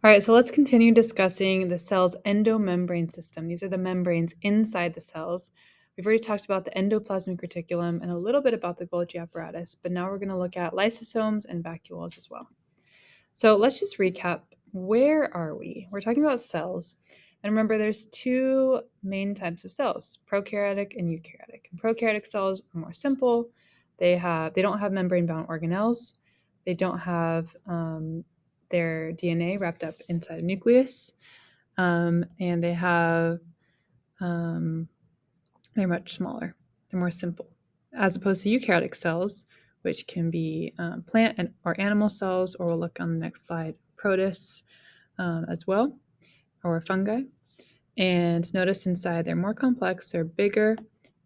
All right, so let's continue discussing the cell's endomembrane system. These are the membranes inside the cells. We've already talked about the endoplasmic reticulum and a little bit about the Golgi apparatus, but now we're going to look at lysosomes and vacuoles as well. So let's just recap. Where are we? We're talking about cells. And remember, there's two main types of cells, prokaryotic and eukaryotic. And prokaryotic cells are more simple. They don't have membrane-bound organelles. They don't have their DNA wrapped up inside a nucleus. And they're much smaller. They're more simple, as opposed to eukaryotic cells, which can be plant or animal cells, or we'll look on the next slide, protists as well, or fungi. And notice inside they're more complex, they're bigger,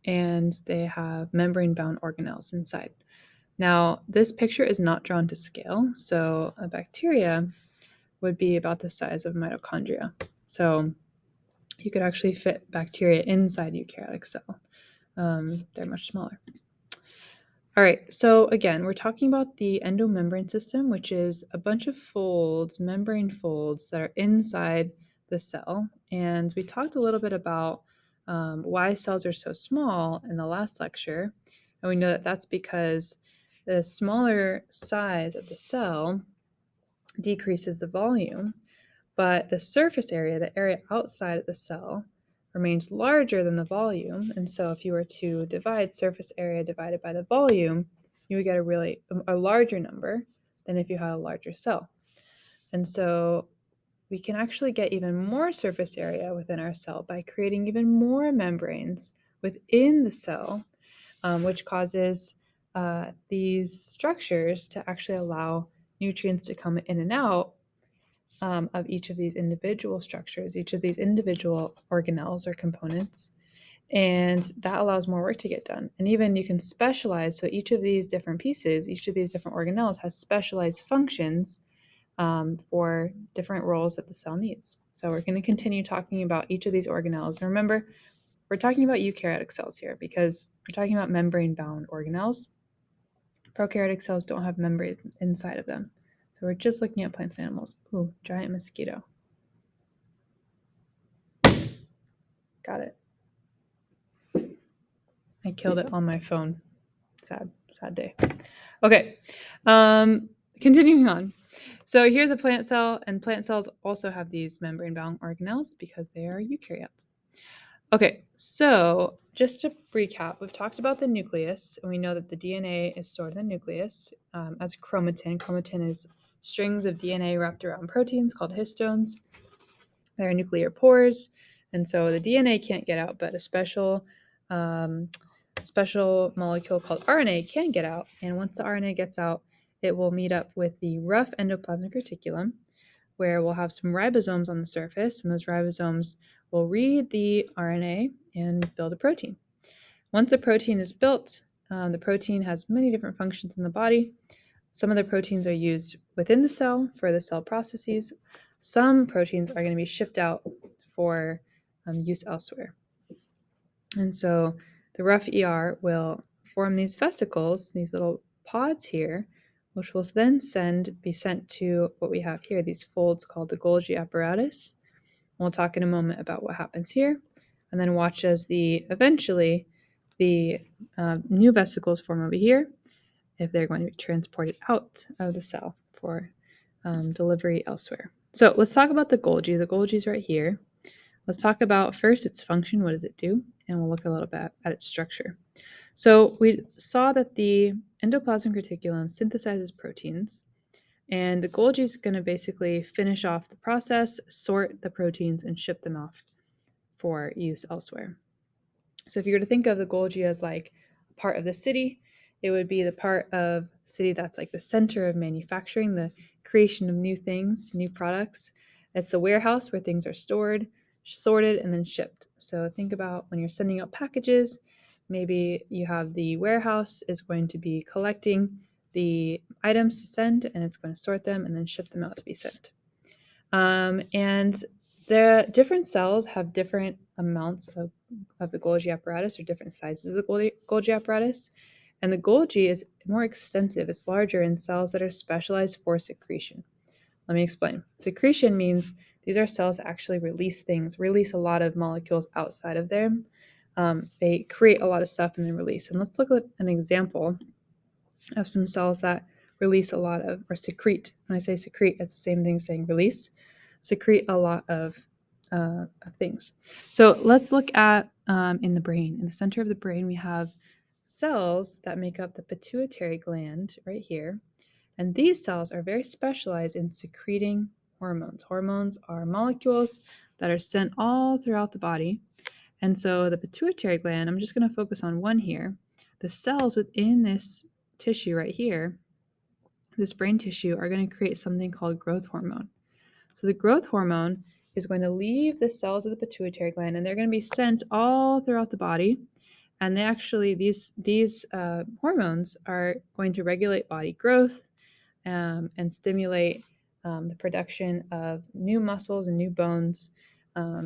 and they have membrane-bound organelles inside. Now, this picture is not drawn to scale, so a bacteria would be about the size of mitochondria. So you could actually fit bacteria inside a eukaryotic cell. They're much smaller. All right, so again, we're talking about the endomembrane system, which is a bunch of folds, membrane folds that are inside the cell. And we talked a little bit about why cells are so small in the last lecture. And we know that that's because the smaller size of the cell decreases the volume, but the surface area, the area outside of the cell, remains larger than the volume. And so if you were to divide surface area divided by the volume, you would get a larger number than if you had a larger cell. And so we can actually get even more surface area within our cell by creating even more membranes within the cell, which causes these structures to actually allow nutrients to come in and out of each of these individual structures, each of these individual organelles or components. And that allows more work to get done. And even you can specialize. So each of these different pieces, each of these different organelles has specialized functions for different roles that the cell needs. So we're going to continue talking about each of these organelles. And remember, we're talking about eukaryotic cells here because we're talking about membrane-bound organelles. Prokaryotic cells don't have membrane inside of them. So we're just looking at plants and animals. Ooh, giant mosquito. Got it. I killed it on my phone. Sad day. Okay, continuing on. So here's a plant cell, and plant cells also have these membrane-bound organelles because they are eukaryotes. Okay, so just to recap, we've talked about the nucleus, and we know that the DNA is stored in the nucleus as chromatin. Chromatin is strings of DNA wrapped around proteins called histones. There are nuclear pores, and so the DNA can't get out, but a special molecule called RNA can get out. And once the RNA gets out, it will meet up with the rough endoplasmic reticulum, where we'll have some ribosomes on the surface, and those ribosomes will read the RNA and build a protein. Once a protein is built, the protein has many different functions in the body. Some of the proteins are used within the cell for the cell processes. Some proteins are going to be shipped out for use elsewhere. And so the rough ER will form these vesicles, these little pods here, which will then be sent to what we have here, these folds called the Golgi apparatus. We'll talk in a moment about what happens here, and then watch as eventually the new vesicles form over here if they're going to be transported out of the cell for delivery elsewhere. So let's talk about the Golgi. The Golgi is right here. Let's talk about first its function. What does it do? And we'll look a little bit at its structure. So we saw that the endoplasmic reticulum synthesizes proteins, and the Golgi is going to basically finish off the process, sort the proteins, and ship them off for use elsewhere. So if you were to think of the Golgi as like a part of the city, it would be the part of the city that's like the center of manufacturing, the creation of new things, new products. It's the warehouse where things are stored, sorted, and then shipped. So think about when you're sending out packages, maybe you have the warehouse is going to be collecting the items to send, and it's going to sort them and then ship them out to be sent. And the different cells have different amounts of the Golgi apparatus, or different sizes of the Golgi apparatus. And the Golgi is more extensive. It's larger in cells that are specialized for secretion. Let me explain. Secretion means these are cells that actually release things, release a lot of molecules outside of them. They create a lot of stuff and then release. And let's look at an example of some cells that release a lot of, or secrete. When I say secrete, it's the same thing as saying release. Secrete a lot of things. So let's look at in the brain. In the center of the brain, we have cells that make up the pituitary gland right here. And these cells are very specialized in secreting hormones. Hormones are molecules that are sent all throughout the body. And so the pituitary gland, I'm just going to focus on one here. The cells within this tissue right here, this brain tissue, are going to create something called growth hormone. So the growth hormone is going to leave the cells of the pituitary gland, and they're going to be sent all throughout the body. And they actually, these hormones are going to regulate body growth and stimulate the production of new muscles and new bones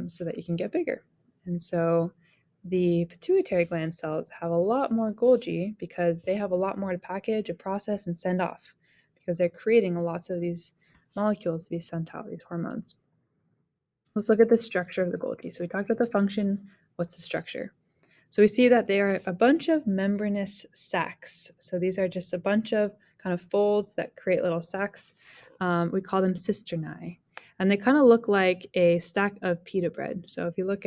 so that you can get bigger. And so the pituitary gland cells have a lot more Golgi because they have a lot more to package and process and send off because they're creating lots of these molecules to be sent out, these hormones. Let's look at the structure of the Golgi. So we talked about the function. What's the structure? So we see that they are a bunch of membranous sacs. So these are just a bunch of kind of folds that create little sacs. We call them cisternae. And they kind of look like a stack of pita bread. So if you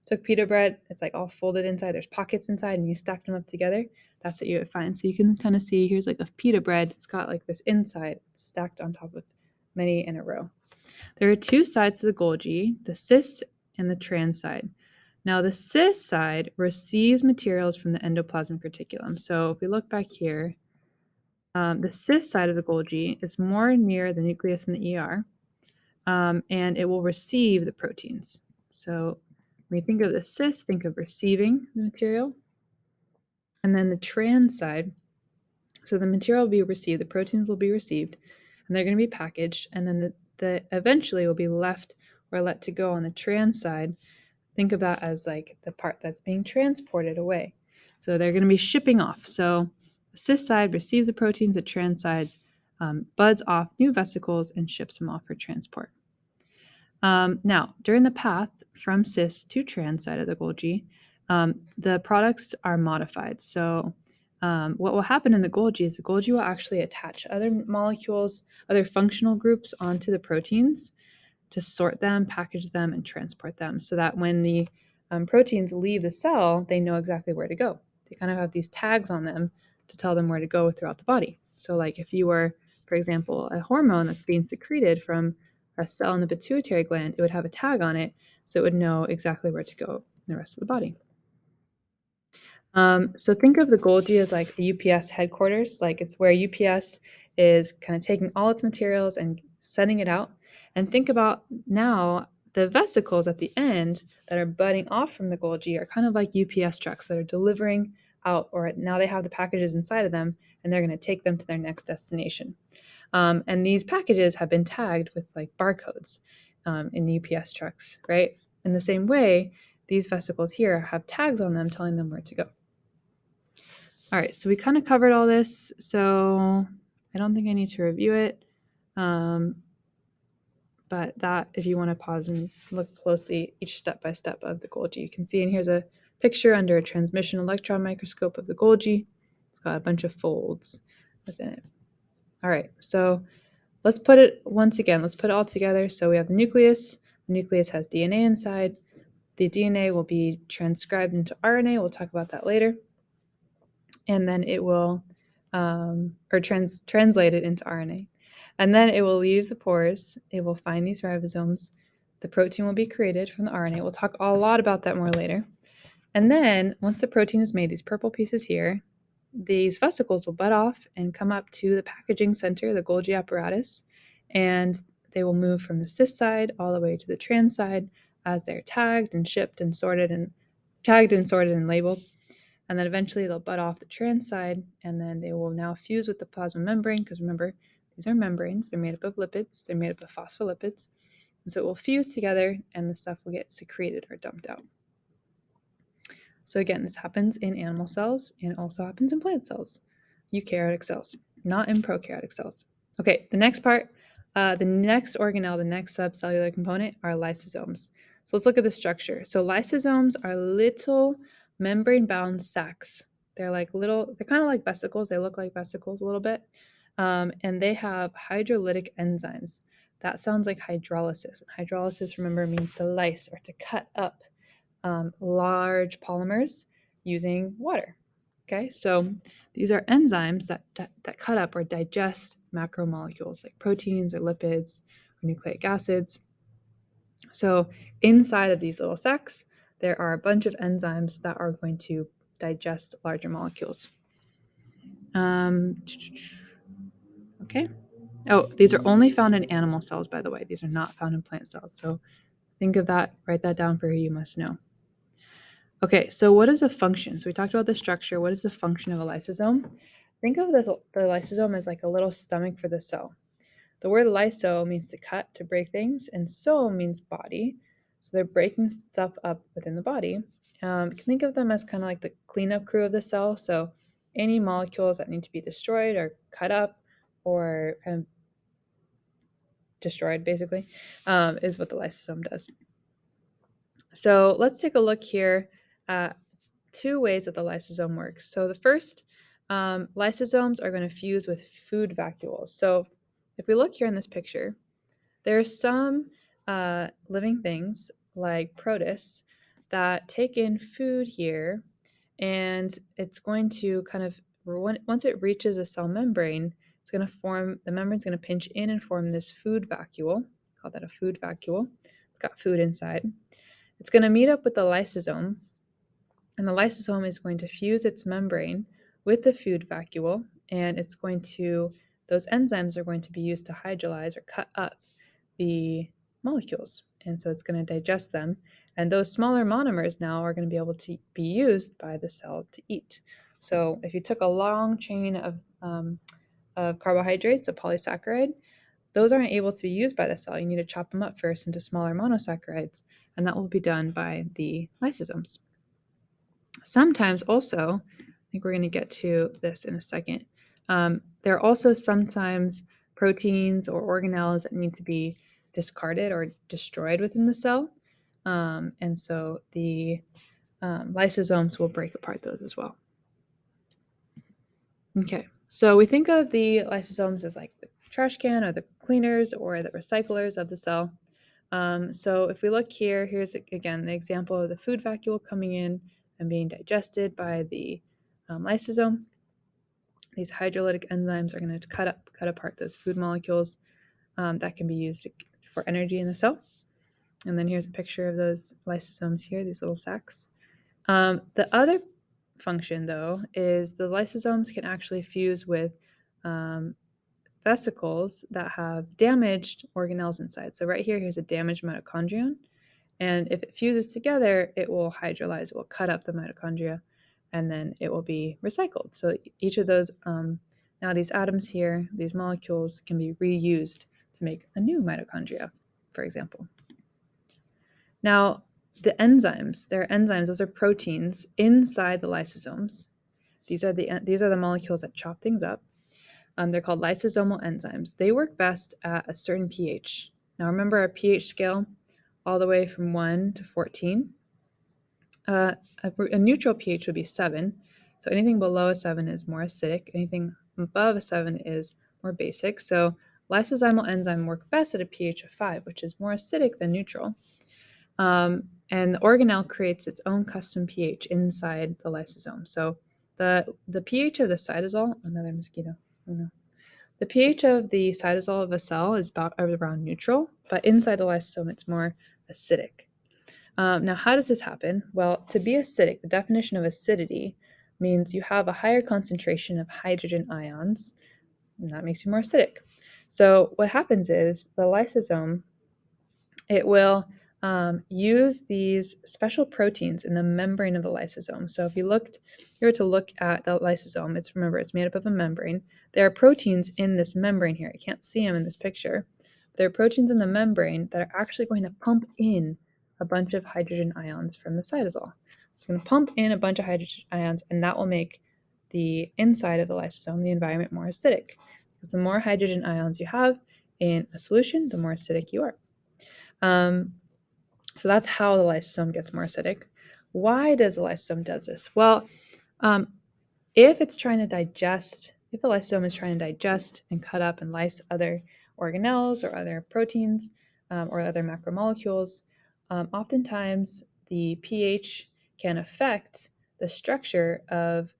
took pita bread, it's like all folded inside. There's pockets inside and you stacked them up together. That's what you would find. So you can kind of see here's like a pita bread. It's got like this inside stacked on top of many in a row. There are two sides to the Golgi, the cis and the trans side. Now, the cis side receives materials from the endoplasmic reticulum. So if we look back here, the cis side of the Golgi is more near the nucleus and the ER, and it will receive the proteins. So when you think of the cis, think of receiving the material. And then the trans side, so the material will be received, the proteins will be received, and they're going to be packaged, and then the eventually will be left or let to go on the trans side. Think of that as like the part that's being transported away. So they're going to be shipping off. So the cis side receives the proteins, the trans side buds off new vesicles and ships them off for transport. Now, during the path from cis to trans side of the Golgi, the products are modified. So what will happen in the Golgi is the Golgi will actually attach other molecules, other functional groups onto the proteins to sort them, package them, and transport them so that when the proteins leave the cell, they know exactly where to go. They kind of have these tags on them to tell them where to go throughout the body. So like if you were, for example, a hormone that's being secreted from a cell in the pituitary gland, it would have a tag on it so it would know exactly where to go in the rest of the body. So think of the Golgi as like a UPS headquarters, like it's where UPS is kind of taking all its materials and sending it out. And think about now the vesicles at the end that are budding off from the Golgi are kind of like UPS trucks that are delivering out, or now they have the packages inside of them and they're going to take them to their next destination. And these packages have been tagged with like barcodes in UPS trucks, right? In the same way, these vesicles here have tags on them telling them where to go. All right, so we kind of covered all this, so I don't think I need to review it. But that, if you want to pause and look closely each step by step of the Golgi, you can see, and here's a picture under a transmission electron microscope of the Golgi. It's got a bunch of folds within it. All right, so let's put it all together. So we have the nucleus. The nucleus has DNA inside. The DNA will be transcribed into RNA. We'll talk about that later. And then it will, translate it into RNA. And then it will leave the pores. It will find these ribosomes. The protein will be created from the RNA. We'll talk a lot about that more later. And then once the protein is made, these purple pieces here, these vesicles will bud off and come up to the packaging center, the Golgi apparatus, and they will move from the cis side all the way to the trans side as they're tagged and shipped and sorted and labeled. And then eventually they'll bud off the trans side, and then they will now fuse with the plasma membrane, because remember, these are membranes. They're made up of lipids. They're made up of phospholipids. And so it will fuse together, and the stuff will get secreted or dumped out. So again, this happens in animal cells and also happens in plant cells, eukaryotic cells, not in prokaryotic cells. Okay, the next part The next organelle, the next subcellular component, are lysosomes. So let's look at the structure. So lysosomes are little membrane-bound sacs. They're kind of like vesicles. They look like vesicles a little bit. And they have hydrolytic enzymes. That sounds like hydrolysis. And hydrolysis, remember, means to lyse or to cut up large polymers using water. Okay, so these are enzymes that cut up or digest macromolecules like proteins or lipids or nucleic acids. So inside of these little sacs, there are a bunch of enzymes that are going to digest larger molecules. Okay. Oh, these are only found in animal cells, by the way. These are not found in plant cells. So think of that, write that down for who you must know. Okay, so what is a function? So we talked about the structure. What is the function of a lysosome? Think of the lysosome as like a little stomach for the cell. The word lyso means to cut, to break things, and so means body. So they're breaking stuff up within the body. You can think of them as kind of like the cleanup crew of the cell. So any molecules that need to be destroyed or cut up or kind of destroyed, basically, is what the lysosome does. So let's take a look here at two ways that the lysosome works. So the first, lysosomes are going to fuse with food vacuoles. So if we look here in this picture, there are some living things like protists that take in food here, and it's going to kind of, once it reaches a cell membrane, it's going to form, the membrane's going to pinch in and form this food vacuole. Call that a food vacuole. It's got food inside. It's going to meet up with the lysosome, and the lysosome is going to fuse its membrane with the food vacuole, and those enzymes are going to be used to hydrolyze or cut up the molecules. And so it's going to digest them. And those smaller monomers now are going to be able to be used by the cell to eat. So if you took a long chain of carbohydrates, a polysaccharide, those aren't able to be used by the cell. You need to chop them up first into smaller monosaccharides, and that will be done by the lysosomes. Sometimes also, I think we're going to get to this in a second, there are also sometimes proteins or organelles that need to be discarded or destroyed within the cell. And so the lysosomes will break apart those as well. Okay, so we think of the lysosomes as like the trash can or the cleaners or the recyclers of the cell. So if we look here, here's again the example of the food vacuole coming in and being digested by the lysosome. These hydrolytic enzymes are going to cut apart those food molecules that can be used for energy in the cell. And then here's a picture of those lysosomes here, these little sacs. The other function, though, is the lysosomes can actually fuse with vesicles that have damaged organelles inside. So right here, here's a damaged mitochondrion. And if it fuses together, it will hydrolyze, it will cut up the mitochondria, and then it will be recycled. So each of those, now these atoms here, these molecules can be reused to make a new mitochondria, for example. Now, the enzymes, they're enzymes, those are proteins inside the lysosomes. These are the molecules that chop things up. They're called lysosomal enzymes. They work best at a certain pH. Now remember our pH scale, all the way from 1 to 14. A neutral pH would be 7. So anything below a 7 is more acidic. Anything above a 7 is more basic. So lysosomal enzymes work best at a pH of 5, which is more acidic than neutral. And the organelle creates its own custom pH inside the lysosome. So the pH of the cytosol, another mosquito, oh no. The pH of the cytosol of a cell is about around neutral, but inside the lysosome it's more acidic. Now, how does this happen? Well, to be acidic, the definition of acidity means you have a higher concentration of hydrogen ions, and that makes you more acidic. So what happens is the lysosome, it will use these special proteins in the membrane of the lysosome. So if you were to look at the lysosome, remember it's made up of a membrane. There are proteins in this membrane here. You can't see them in this picture. There are proteins in the membrane that are actually going to pump in a bunch of hydrogen ions from the cytosol. So it's going to pump in a bunch of hydrogen ions, and that will make the inside of the lysosome, the environment, more acidic. Because the more hydrogen ions you have in a solution, the more acidic you are. So that's how the lysosome gets more acidic. Why does the lysosome does this? Well, if it's trying to digest, if the lysosome is trying to digest and cut up and lyse other organelles or other proteins or other macromolecules, oftentimes the pH can affect the structure of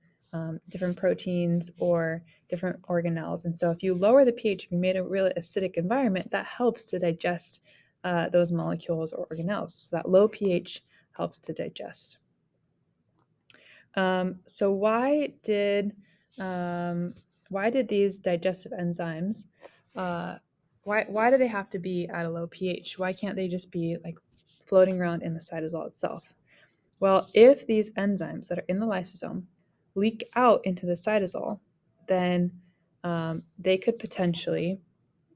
different proteins or different organelles. And so if you lower the pH, if you made a really acidic environment, that helps to digest those molecules or organelles. So that low pH helps to digest. So why did these digestive enzymes, why do they have to be at a low pH? Why can't they just be like floating around in the cytosol itself? Well, if these enzymes that are in the lysosome leak out into the cytosol, then they could potentially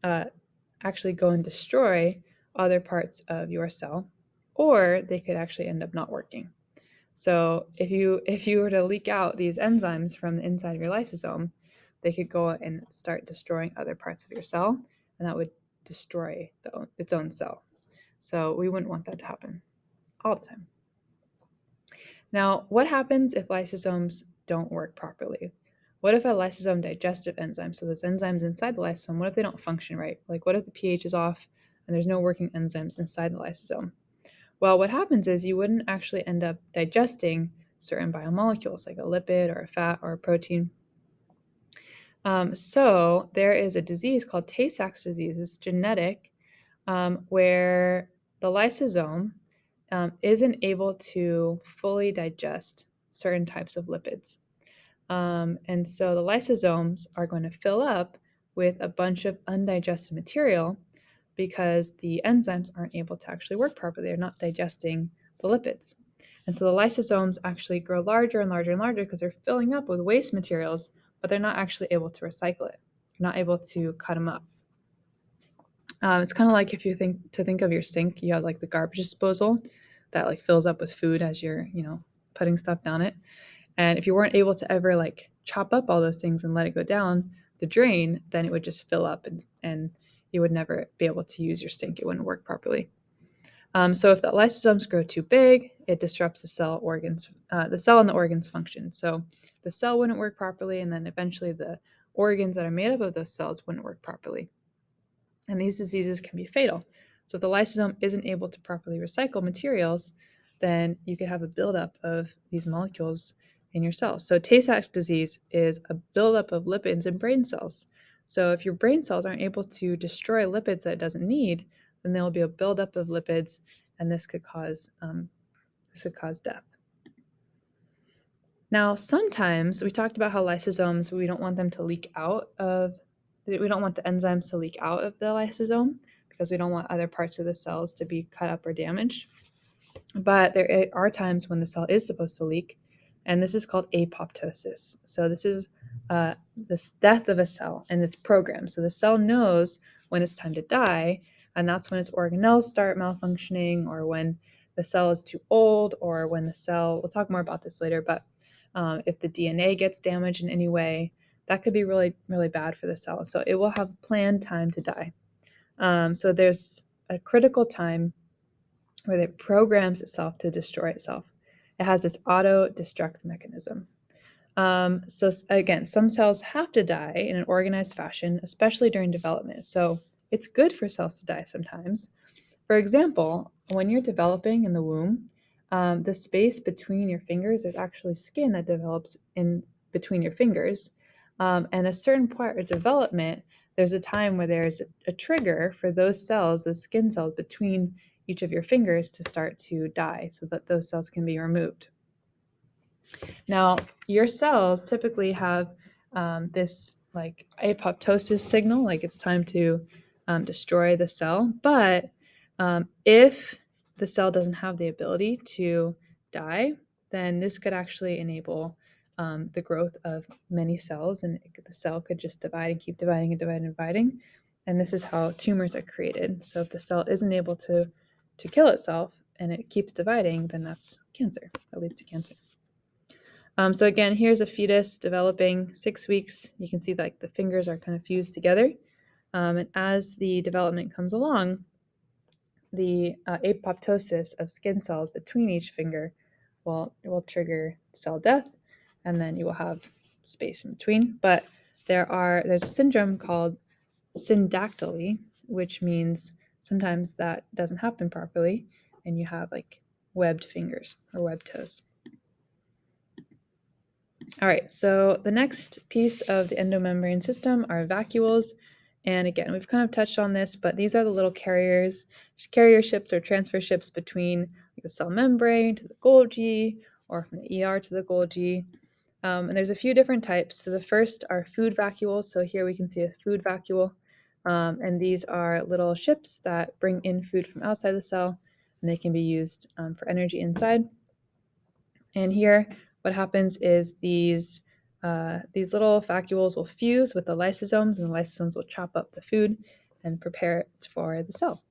actually go and destroy other parts of your cell, or they could actually end up not working. So if you were to leak out these enzymes from the inside of your lysosome, they could go and start destroying other parts of your cell, and that would destroy its own cell. So we wouldn't want that to happen all the time. Now, what happens if lysosomes don't work properly? What if a lysosome digestive enzyme, so those enzymes inside the lysosome, what if they don't function right? Like what if the pH is off and there's no working enzymes inside the lysosome? Well, what happens is you wouldn't actually end up digesting certain biomolecules like a lipid or a fat or a protein. So there is a disease called Tay-Sachs disease. It's genetic, where the lysosome isn't able to fully digest certain types of lipids. And so the lysosomes are going to fill up with a bunch of undigested material because the enzymes aren't able to actually work properly. They're not digesting the lipids. And so the lysosomes actually grow larger and larger and larger because they're filling up with waste materials, but they're not actually able to recycle it. They're not able to cut them up. It's kind of like if you think of your sink, you have like the garbage disposal that like fills up with food as you're, putting stuff down it. And if you weren't able to ever like chop up all those things and let it go down the drain, then it would just fill up and you would never be able to use your sink. It wouldn't work properly. So if the lysosomes grow too big, it disrupts the cell and the organs function. So the cell wouldn't work properly, and then eventually the organs that are made up of those cells wouldn't work properly. And these diseases can be fatal. So if the lysosome isn't able to properly recycle materials, then you could have a buildup of these molecules in your cells. So Tay-Sachs disease is a buildup of lipids in brain cells. So if your brain cells aren't able to destroy lipids that it doesn't need, then there will be a buildup of lipids, and this could cause death. Now, sometimes we talked about how lysosomes, we don't want them to leak out of, we don't want the enzymes to leak out of the lysosome because we don't want other parts of the cells to be cut up or damaged. But there are times when the cell is supposed to leak, and this is called apoptosis. So this is this death of a cell, and it's programmed. So the cell knows when it's time to die, and that's when its organelles start malfunctioning, or when the cell is too old, or when the cell, we'll talk more about this later, but if the DNA gets damaged in any way, that could be really, really bad for the cell. So it will have planned time to die. So there's a critical time where it programs itself to destroy itself. It has this auto-destruct mechanism. So again, some cells have to die in an organized fashion, especially during development. So it's good for cells to die sometimes. For example, when you're developing in the womb, the space between your fingers, there's actually skin that develops in between your fingers. And a certain part of development, there's a time where there's a trigger for those cells, those skin cells between each of your fingers to start to die so that those cells can be removed. Now, your cells typically have this like apoptosis signal, like it's time to destroy the cell. But if the cell doesn't have the ability to die, then this could actually enable the growth of many cells, and the cell could just divide and keep dividing and dividing and dividing. And this is how tumors are created. So if the cell isn't able to kill itself and it keeps dividing, then that's cancer. That leads to cancer. So again, here's a fetus developing 6 weeks. You can see like the fingers are kind of fused together. And as the development comes along, the apoptosis of skin cells between each finger will trigger cell death, and then you will have space in between. But there's a syndrome called syndactyly, which means sometimes that doesn't happen properly, and you have like webbed fingers or webbed toes. All right, so the next piece of the endomembrane system are vacuoles. And again, we've kind of touched on this, but these are the little carrier ships or transfer ships between like the cell membrane to the Golgi, or from the ER to the Golgi. And there's a few different types. So the first are food vacuoles. So here we can see a food vacuole. And these are little ships that bring in food from outside the cell, and they can be used for energy inside. And here, what happens is these little vacuoles will fuse with the lysosomes, and the lysosomes will chop up the food and prepare it for the cell.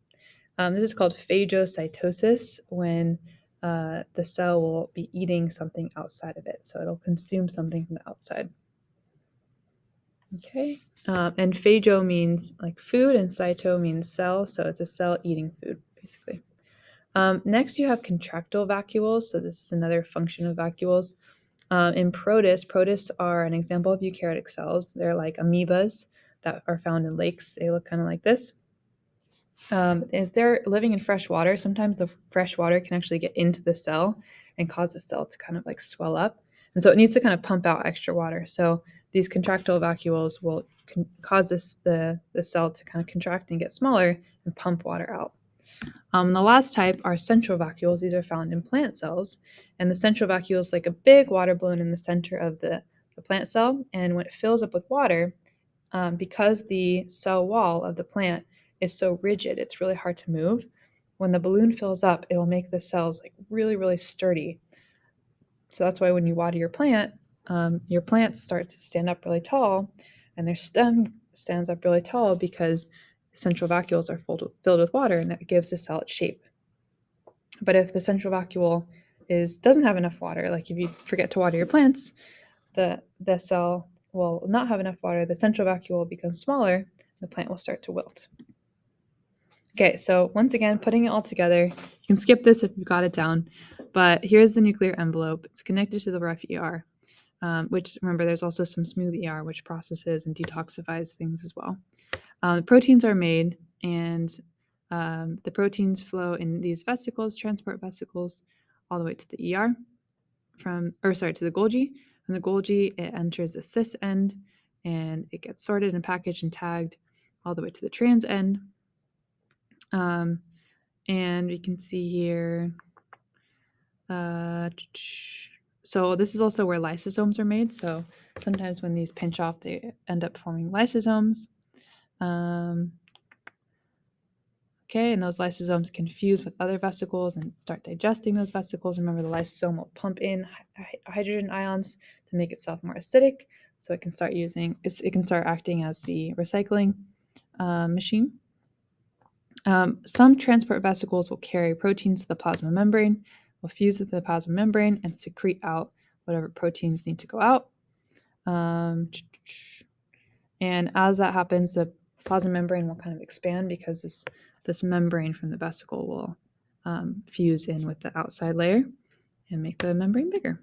This is called phagocytosis, when the cell will be eating something outside of it. So it'll consume something from the outside. Okay, and phago means like food, and cyto means cell. So it's a cell eating food, basically. Next, you have contractile vacuoles. So this is another function of vacuoles. In protists are an example of eukaryotic cells. They're like amoebas that are found in lakes. They look kind of like this. If they're living in fresh water, sometimes the fresh water can actually get into the cell and cause the cell to kind of like swell up. And so it needs to kind of pump out extra water. So these contractile vacuoles will cause the cell to kind of contract and get smaller and pump water out. The last type are central vacuoles. These are found in plant cells. And the central vacuole is like a big water balloon in the center of the plant cell. And when it fills up with water, because the cell wall of the plant is so rigid, it's really hard to move. When the balloon fills up, it will make the cells like really, really sturdy. So that's why when you water your plants start to stand up really tall, and their stem stands up really tall because the central vacuoles are filled with water, and that gives the cell its shape. But if the central vacuole doesn't have enough water, like if you forget to water your plants, the cell will not have enough water. The central vacuole will become smaller. The plant will start to wilt. Okay, so once again, putting it all together, you can skip this if you got it down, but here's the nuclear envelope. It's connected to the rough ER, which, remember, there's also some smooth ER, which processes and detoxifies things as well. The proteins are made, and the proteins flow in these vesicles, transport vesicles, all the way to the ER, to the Golgi. From the Golgi, it enters the cis end, and it gets sorted and packaged and tagged all the way to the trans end. And we can see here, so this is also where lysosomes are made. So sometimes when these pinch off, they end up forming lysosomes. Okay, and those lysosomes can fuse with other vesicles and start digesting those vesicles. Remember, the lysosome will pump in hydrogen ions to make itself more acidic, so it can start acting as the recycling machine. Some transport vesicles will carry proteins to the plasma membrane, will fuse with the plasma membrane, and secrete out whatever proteins need to go out. And as that happens, the plasma membrane will kind of expand because this membrane from the vesicle will fuse in with the outside layer and make the membrane bigger.